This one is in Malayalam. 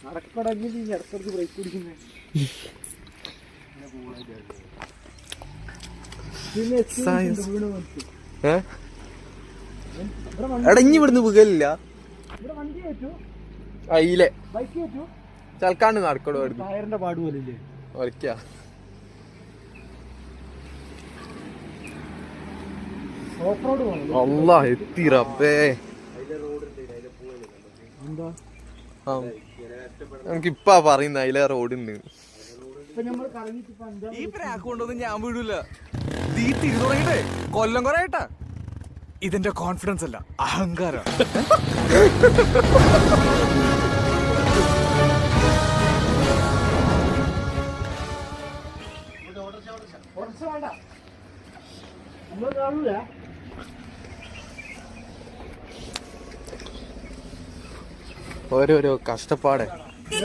നടക്കടങ്ങി നീ ഇടക്കിടക്ക് ബ്രേക്ക് പിടിക്കുന്നേ. എടഞ്ഞി ഇവിടുന്ന് പുകലില്ല അയിലെ ചൽക്കാണ്ട് നടക്കടോ ടയറിന്റെ പാട് പോലില്ലേ ഒരക്കാ ഓഫ് റോഡ് പോകണം. അല്ലാ എത്തി റബ്ബേ. എന്താ നമുക്കിപ്പാ പറയുന്ന അതിലെ റോഡുണ്ട്. ഈ പ്രാക്ക് കൊണ്ടൊന്നും ഞാൻ വീടൂല. തീ തിരി തുടങ്ങിട്ടേ കൊല്ലം കൊറേ ആയിട്ടാ. ഇതെന്റെ കോൺഫിഡൻസ് അല്ല, അഹങ്കാരം. ഓരോരോ കഷ്ടപ്പാട്.